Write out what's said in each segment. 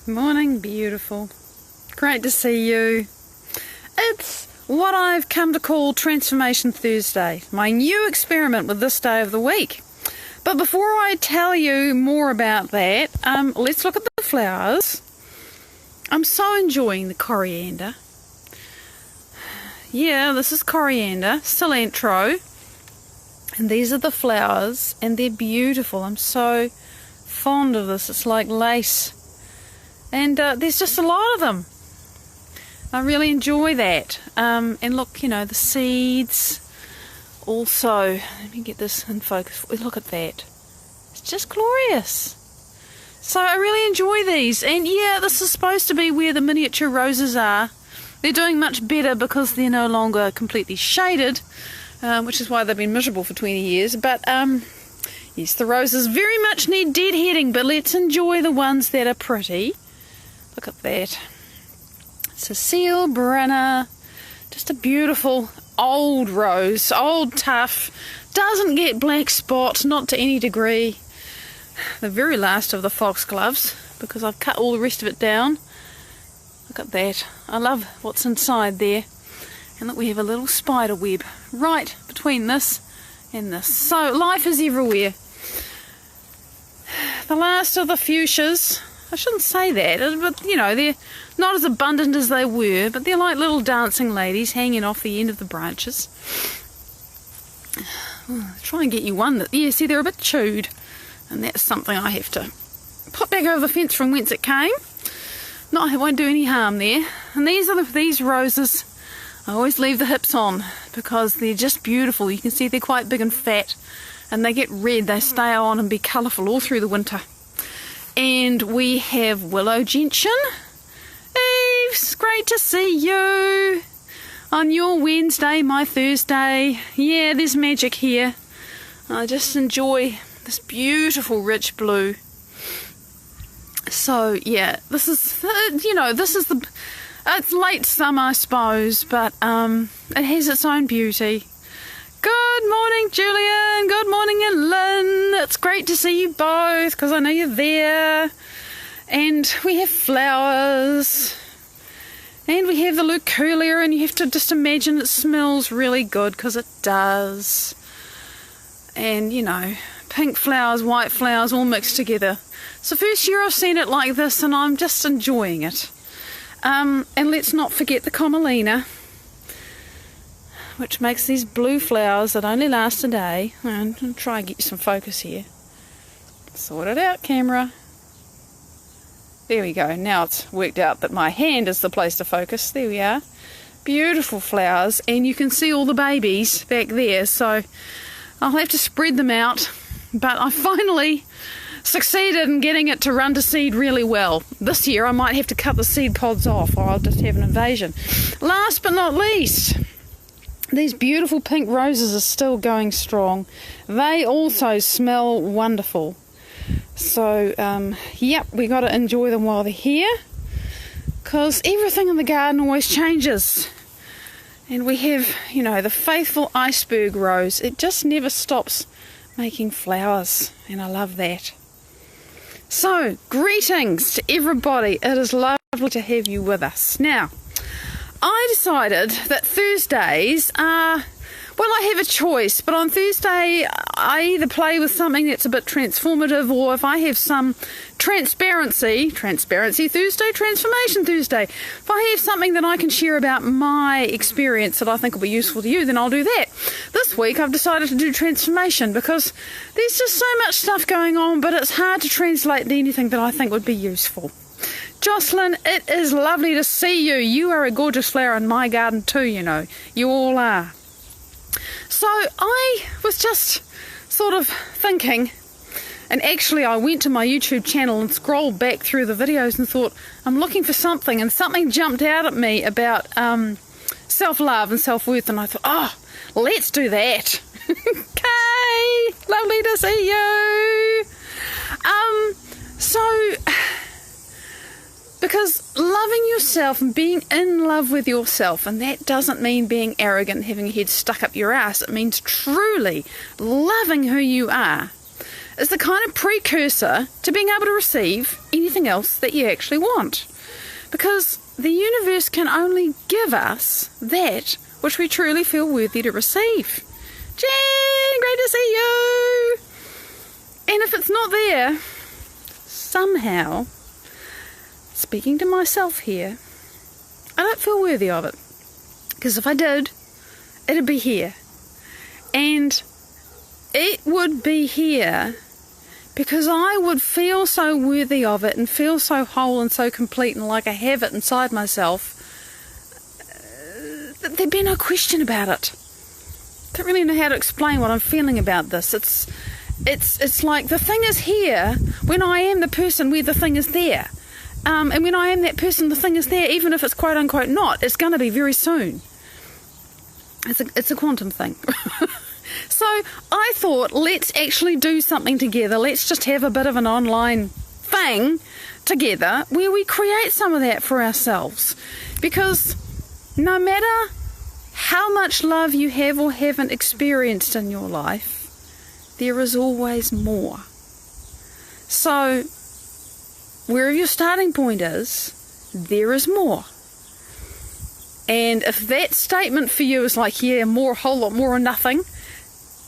Morning, beautiful. Great to see you. It's what I've come to call Transformation Thursday, my new experiment with this day of the week. But before I tell you more about that, let's look at the flowers. I'm so enjoying the coriander. Yeah, this is coriander, cilantro, and these are the flowers, and they're beautiful. I'm so fond of this. It's like lace. And there's just a lot of them. I really enjoy that. And look, the seeds also. Let me get this in focus. Look at that. It's just glorious. So I really enjoy these. And yeah, this is supposed to be where the miniature roses are. They're doing much better because they're no longer completely shaded, which is why they've been miserable for 20 years. But yes, the roses very much need deadheading, but let's enjoy the ones that are pretty. Look at that. Cecile Brenner. Just a beautiful old rose. Old, tough. Doesn't get black spots, not to any degree. The very last of the foxgloves, because I've cut all the rest of it down. Look at that. I love what's inside there. And look, we have a little spider web right between this and this. So life is everywhere. The last of the fuchsias. I shouldn't say that, but they're not as abundant as they were, but they're like little dancing ladies hanging off the end of the branches. Try and get you one that, yeah, see, they're a bit chewed, and that's something I have to put back over the fence from whence it came. No, it won't do any harm there. And these roses, I always leave the hips on because they're just beautiful. You can see they're quite big and fat, and they get red. They stay on and be colourful all through the winter. And we have willow gentian. Eves, great to see you on your Wednesday, my Thursday. Yeah, there's magic here. I just enjoy this beautiful rich blue. So yeah, this is it's late summer, I suppose, but it has its own beauty. Good morning, Julian. Good morning, Lynn. It's great to see you both because I know you're there. And we have flowers. And we have the leucolia, and you have to just imagine it smells really good because it does. And, pink flowers, white flowers all mixed together. It's the first year I've seen it like this, and I'm just enjoying it. And let's not forget the commelina, which makes these blue flowers that only last a day. And I'll try and get you some focus here. Sort it out, camera. There we go. Now it's worked out that my hand is the place to focus. There we are. Beautiful flowers, and you can see all the babies back there, so I'll have to spread them out. But I finally succeeded in getting it to run to seed really well. This year I might have to cut the seed pods off, or I'll just have an invasion. Last but not least, these beautiful pink roses are still going strong. They also smell wonderful. So, yep, we got to enjoy them while they're here, because everything in the garden always changes. And we have, the faithful iceberg rose. It just never stops making flowers, and I love that. So, greetings to everybody. It is lovely to have you with us. Now, I decided that Thursdays are, I have a choice, but on Thursday I either play with something that's a bit transformative, or if I have some Transparency Thursday, Transformation Thursday. If I have something that I can share about my experience that I think will be useful to you, then I'll do that. This week I've decided to do transformation because there's just so much stuff going on, but it's hard to translate into anything that I think would be useful. Jocelyn, it is lovely to see you. You are a gorgeous flower in my garden too, You all are. So I was just sort of thinking, and actually I went to my YouTube channel and scrolled back through the videos and thought, I'm looking for something, and something jumped out at me about self-love and self-worth, and I thought, let's do that. Okay, lovely to see you. Because loving yourself and being in love with yourself, and that doesn't mean being arrogant, having your head stuck up your ass. It means truly loving who you are is the kind of precursor to being able to receive anything else that you actually want. Because the universe can only give us that which we truly feel worthy to receive. Jen, great to see you! And if it's not there, somehow, speaking to myself here, I don't feel worthy of it. Because if I did, it'd be here. And it would be here because I would feel so worthy of it and feel so whole and so complete and like I have it inside myself that there'd be no question about it. I don't really know how to explain what I'm feeling about this. It's like the thing is here when I am the person where the thing is there. And when I am that person, the thing is there, even if it's quote unquote not. It's going to be very soon. It's a quantum thing. So I thought, let's actually do something together. Let's just have a bit of an online thing together where we create some of that for ourselves. Because no matter how much love you have or haven't experienced in your life, there is always more. So wherever your starting point is, there is more. And if that statement for you is like, yeah, more, a whole lot more or nothing,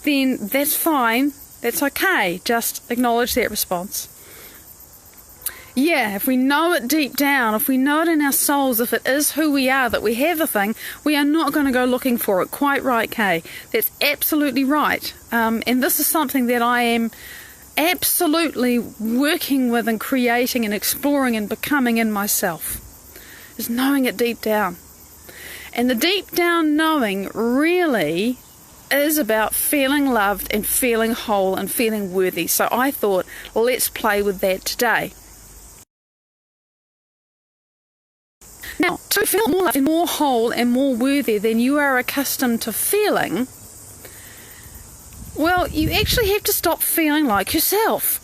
then that's fine, that's okay, just acknowledge that response. Yeah, if we know it deep down, if we know it in our souls, if it is who we are, that we have a thing, we are not going to go looking for it. Quite right, Kay. That's absolutely right. And this is something that I am absolutely working with and creating and exploring and becoming in myself, is knowing it deep down. And the deep down knowing really is about feeling loved and feeling whole and feeling worthy. So I thought, let's play with that today. Now, to feel more loved and more whole and more worthy than you are accustomed to feeling, well, you actually have to stop feeling like yourself.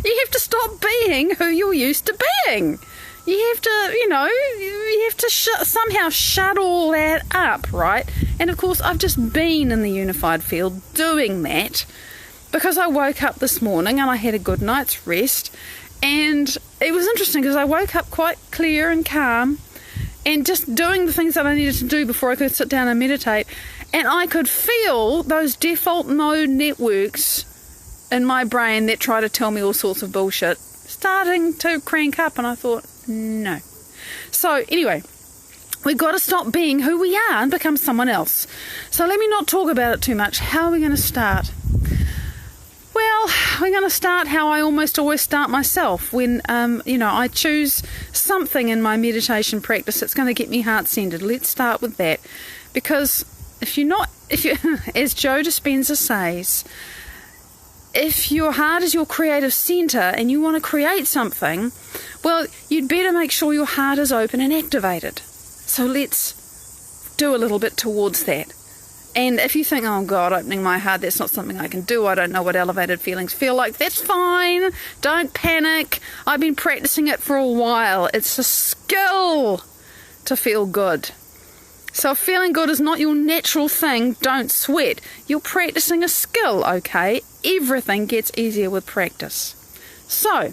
You have to stop being who you're used to being. You have to, you have to somehow shut all that up, right? And of course, I've just been in the unified field doing that because I woke up this morning and I had a good night's rest. And it was interesting because I woke up quite clear and calm and just doing the things that I needed to do before I could sit down and meditate. And I could feel those default mode networks in my brain that try to tell me all sorts of bullshit starting to crank up, and I thought, no. So anyway, we've got to stop being who we are and become someone else. So let me not talk about it too much. How are we going to start? Well, we're going to start how I almost always start myself when, I choose something in my meditation practice that's going to get me heart-centered. Let's start with that. Because if you as Joe Dispenza says, if your heart is your creative center and you want to create something, well, you'd better make sure your heart is open and activated. So let's do a little bit towards that. And if you think, oh God, opening my heart, that's not something I can do, I don't know what elevated feelings feel like, that's fine. Don't panic. I've been practicing it for a while. It's a skill to feel good. So if feeling good is not your natural thing, don't sweat. You're practicing a skill, okay? Everything gets easier with practice. So,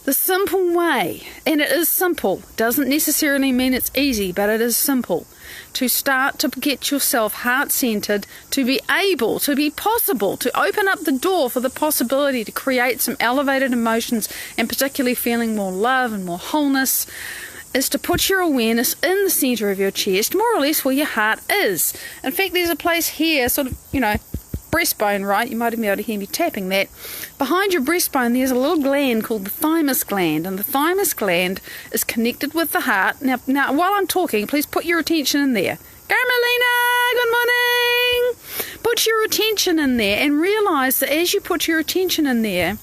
the simple way, and it is simple, doesn't necessarily mean it's easy, but it is simple, to start to get yourself heart-centered, to be able, to be possible, to open up the door for the possibility to create some elevated emotions, and particularly feeling more love and more wholeness, is to put your awareness in the center of your chest, more or less where your heart is. In fact, there's a place here, sort of, breastbone, right? You might even be able to hear me tapping that. Behind your breastbone, there's a little gland called the thymus gland, and the thymus gland is connected with the heart. Now, while I'm talking, please put your attention in there. Carmelina, good morning! Put your attention in there and realize that as you put your attention in there,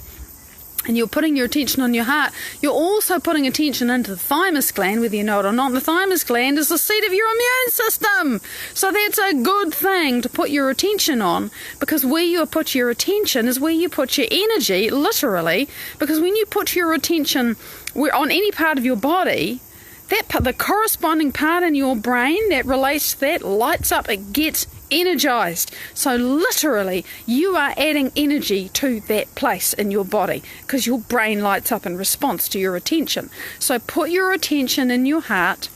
and you're putting your attention on your heart, you're also putting attention into the thymus gland, whether you know it or not. And the thymus gland is the seat of your immune system. So that's a good thing to put your attention on, because where you put your attention is where you put your energy, literally. Because when you put your attention on any part of your body, the corresponding part in your brain that relates to that lights up. It gets energized. So literally, you are adding energy to that place in your body because your brain lights up in response to your attention. So put your attention in your heart,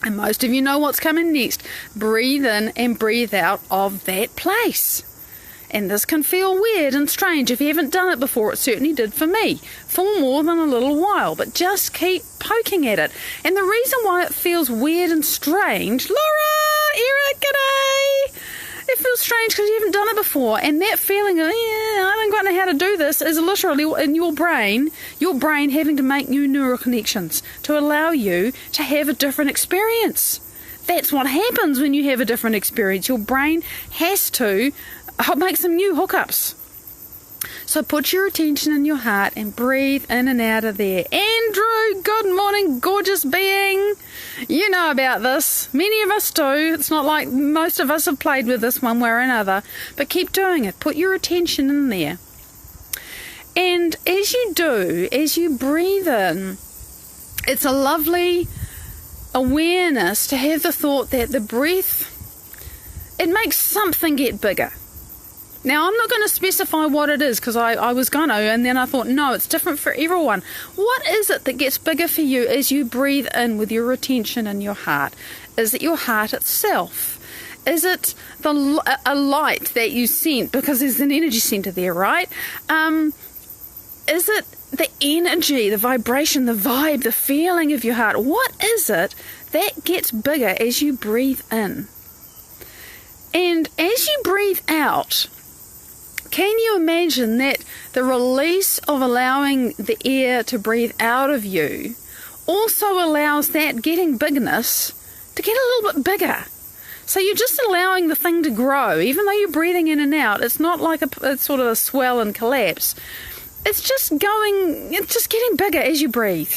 and most of you know what's coming next. Breathe in and breathe out of that place. And this can feel weird and strange if you haven't done it before. It certainly did for me for more than a little while, but just keep poking at it. And the reason why it feels weird and strange, Laura, Eric, g'day! It feels strange because you haven't done it before, and that feeling of, I don't quite know how to do this, is literally in your brain having to make new neural connections to allow you to have a different experience. That's what happens when you have a different experience. Your brain has to make some new hookups. So put your attention in your heart and breathe in and out of there. Andrew, good morning, gorgeous being. You know about this. Many of us do. It's not like most of us have played with this one way or another. But keep doing it. Put your attention in there. And as you do, as you breathe in, it's a lovely awareness to have the thought that the breath, it makes something get bigger. Now, I'm not going to specify what it is because I was going to, and then I thought, no, it's different for everyone. What is it that gets bigger for you as you breathe in with your attention in your heart? Is it your heart itself? Is it a light that you sent because there's an energy center there, right? Is it the energy, the vibration, the vibe, the feeling of your heart? What is it that gets bigger as you breathe in? And as you breathe out, can you imagine that the release of allowing the air to breathe out of you also allows that getting bigness to get a little bit bigger? So you're just allowing the thing to grow. Even though you're breathing in and out, it's not like it's sort of a swell and collapse. It's just getting bigger as you breathe.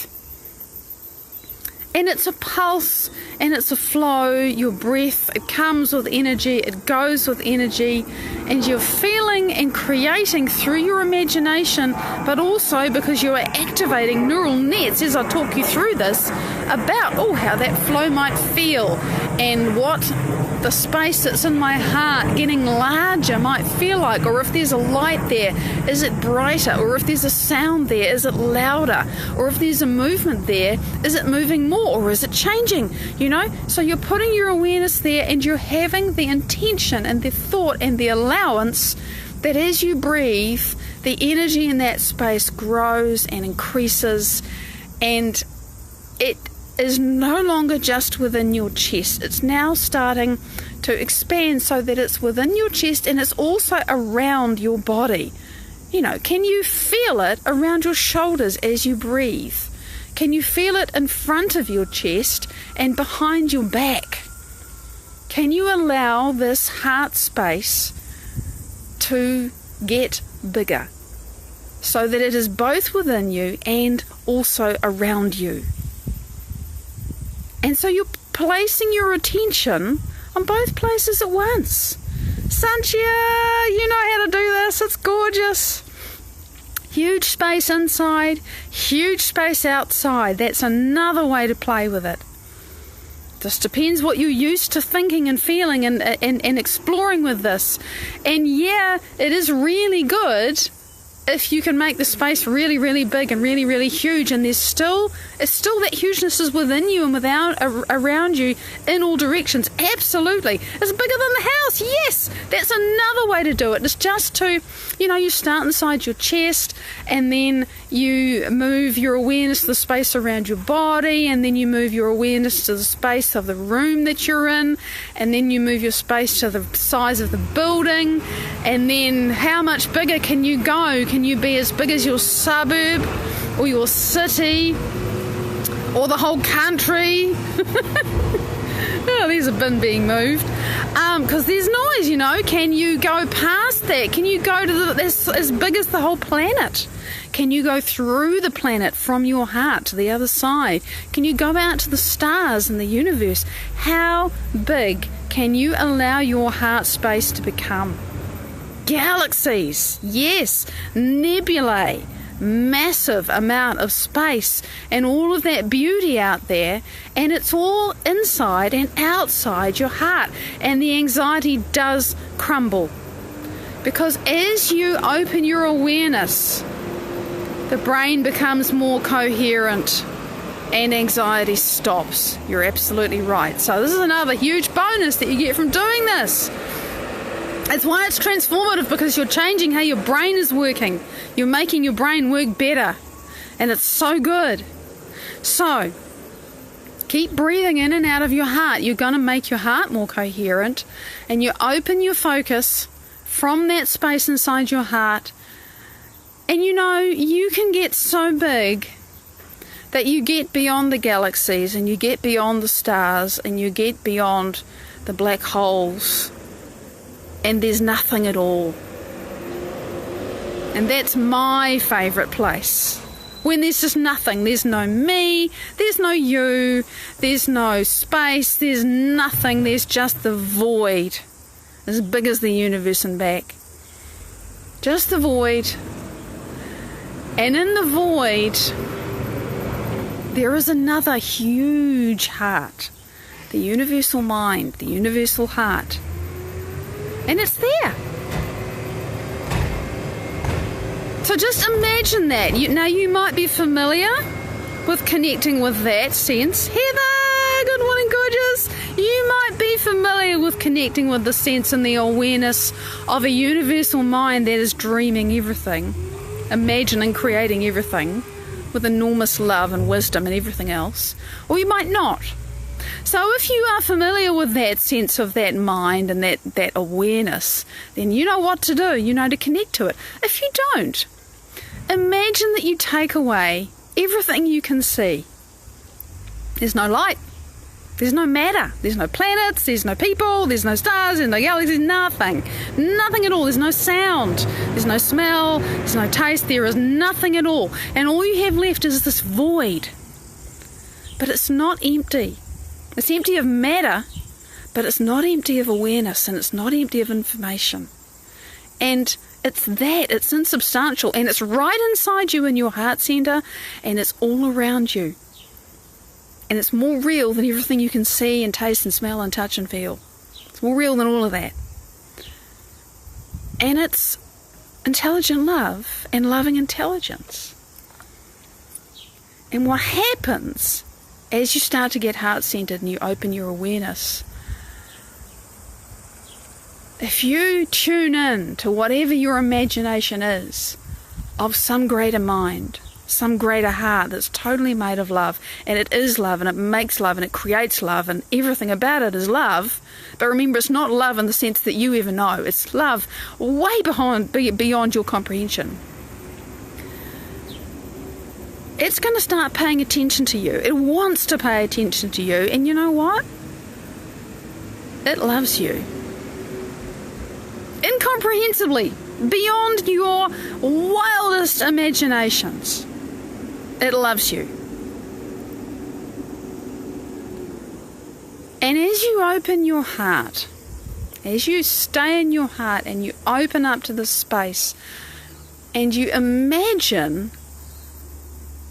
And it's a pulse and it's a flow. Your breath, it comes with energy, it goes with energy, and you're feeling and creating through your imagination, but also because you are activating neural nets as I talk you through this about how that flow might feel and what the space that's in my heart getting larger might feel like, or if there's a light there, is it brighter, or if there's a sound there, is it louder, or if there's a movement there, is it moving more, or is it changing, So you're putting your awareness there, and you're having the intention and the thought and the allowance that as you breathe, the energy in that space grows and increases, and it is no longer just within your chest. It's now starting to expand so that it's within your chest and it's also around your body. Can you feel it around your shoulders as you breathe? Can you feel it in front of your chest and behind your back? Can you allow this heart space to get bigger so that it is both within you and also around you? And so you're placing your attention on both places at once. Sanchia, you know how to do this. It's gorgeous. Huge space inside, huge space outside. That's another way to play with it. Just depends what you're used to thinking and feeling and exploring with this. And yeah, it is really good if you can make the space really, really big and really, really huge, and it's still that hugeness is within you and around you in all directions. Absolutely. It's bigger than the house. Yes, that's another way to do it. It's just to, you start inside your chest, and then you move your awareness to the space around your body, and then you move your awareness to the space of the room that you're in, and then you move your space to the size of the building, and then how much bigger can you go? Can you be as big as your suburb or your city or the whole country? Oh, there's a bin being moved. Because there's noise, Can you go past that? Can you go to as big as the whole planet? Can you go through the planet from your heart to the other side? Can you go out to the stars in the universe? How big can you allow your heart space to become? Galaxies, yes, nebulae, massive amount of space and all of that beauty out there, and it's all inside and outside your heart, and the anxiety does crumble. Because as you open your awareness, the brain becomes more coherent and anxiety stops. You're absolutely right. So this is another huge bonus that you get from doing this. It's why it's transformative, because you're changing how your brain is working. You're making your brain work better. And it's so good. So, keep breathing in and out of your heart. You're going to make your heart more coherent. And you open your focus from that space inside your heart. And you know, you can get so big that you get beyond the galaxies, and you get beyond the stars, and you get beyond the black holes, and there's nothing at all. And that's my favourite place. When there's just nothing. There's no me, there's no you, there's no space, there's nothing. There's just the void, as big as the universe and back. Just the void. And in the void, there is another huge heart, the universal mind, the universal heart, and it's there. So just imagine that. Now you might be familiar with connecting with that sense. Heather, good morning, gorgeous. You might be familiar with connecting with the sense and the awareness of a universal mind that is dreaming everything, imagining, creating everything, with enormous love and wisdom and everything else. Or you might not. So if you are familiar with that sense of that mind and that awareness, then you know what to do. You know to connect to it. If you don't, imagine that you take away everything you can see. There's no light. There's no matter. There's no planets. There's no people. There's no stars. There's no galaxies. Nothing. Nothing at all. There's no sound. There's no smell. There's no taste. There is nothing at all. And all you have left is this void. But it's not empty. It's empty of matter, but it's not empty of awareness, and it's not empty of information. And it's that. It's insubstantial. And it's right inside you in your heart center, and it's all around you. And it's more real than everything you can see and taste and smell and touch and feel. It's more real than all of that. And it's intelligent love and loving intelligence. And what happens as you start to get heart-centered and you open your awareness, if you tune in to whatever your imagination is of some greater mind, some greater heart that's totally made of love, and it is love, and it makes love, and it creates love, and everything about it is love. But remember, it's not love in the sense that you ever know. It's love way beyond your comprehension. It's going to start paying attention to you. It wants to pay attention to you, and you know what? It loves you. Incomprehensibly, beyond your wildest imaginations. It loves you. And as you open your heart, as you stay in your heart and you open up to this space and you imagine,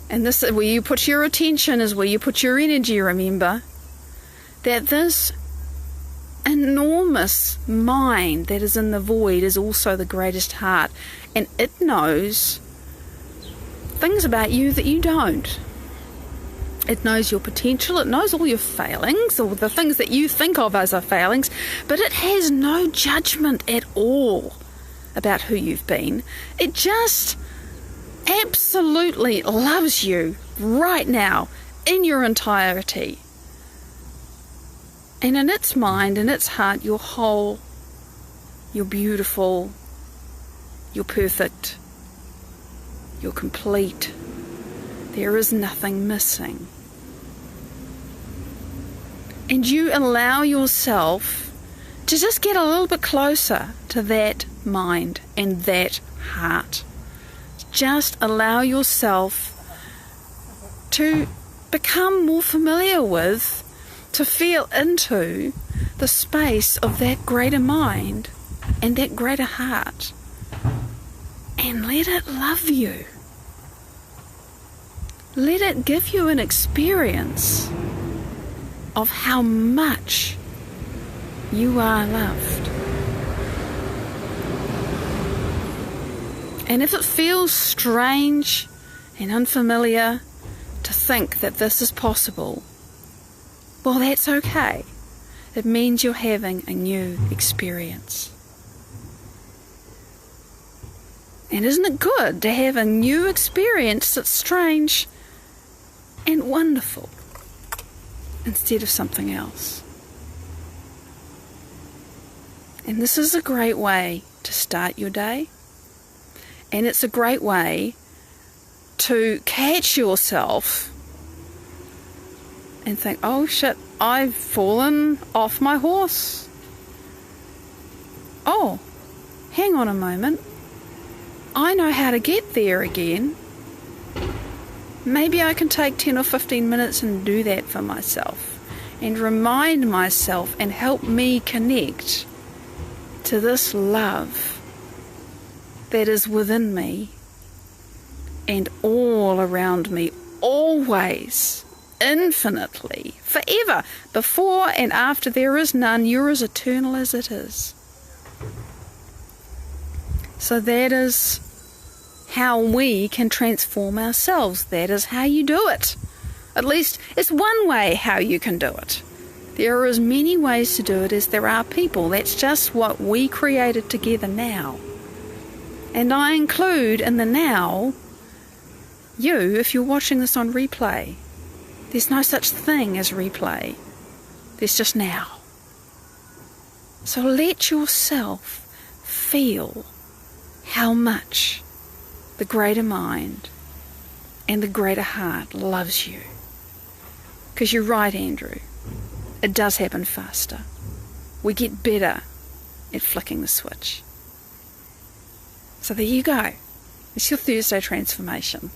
and this is where you put your attention, is where you put your energy, remember, that this enormous mind that is in the void is also the greatest heart, and it knows things about you that you don't. It knows your potential, it knows all your failings, or the things that you think of as our failings, but it has no judgment at all about who you've been. It just absolutely loves you right now in your entirety. And in its mind, in its heart, you're whole, you're beautiful, you're perfect, you're complete. There is nothing missing. And you allow yourself to just get a little bit closer to that mind and that heart. Just allow yourself to become more familiar with, to feel into the space of that greater mind and that greater heart, and let it love you. let it give you an experience of how much you are loved. And if it feels strange and unfamiliar to think that this is possible, well, that's okay. It means you're having a new experience. And isn't it good to have a new experience that's strange and wonderful instead of something else? And this is a great way to start your day. And it's a great way to catch yourself and think, oh shit, I've fallen off my horse. Oh, hang on a moment. I know how to get there again. Maybe I can take 10 or 15 minutes and do that for myself and remind myself and help me connect to this love that is within me and all around me, always, infinitely, forever. Before and after there is none. You're as eternal as it is. So that is how we can transform ourselves. That is how you do it. At least it's one way how you can do it. There are as many ways to do it as there are people. That's just what we created together now. And I include in the now you, if you're watching this on replay. There's no such thing as replay. There's just now. So let yourself feel how much the greater mind and the greater heart loves you. Because you're right, Andrew. It does happen faster. We get better at flicking the switch. So there you go. It's your Thursday transformation.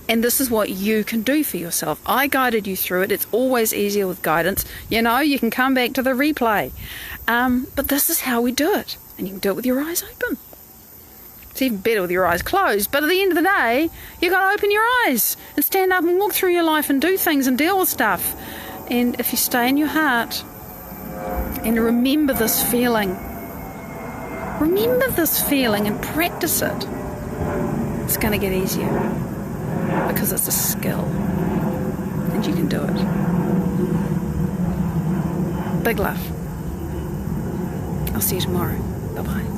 And this is what you can do for yourself. I guided you through it. It's always easier with guidance. You know, you can come back to the replay. But this is how we do it. And you can do it with your eyes open. It's even better with your eyes closed. But at the end of the day, you've got to open your eyes and stand up and walk through your life and do things and deal with stuff. And if you stay in your heart and remember this feeling, and practice it, it's going to get easier because it's a skill and you can do it. Big love. I'll see you tomorrow. Bye-bye.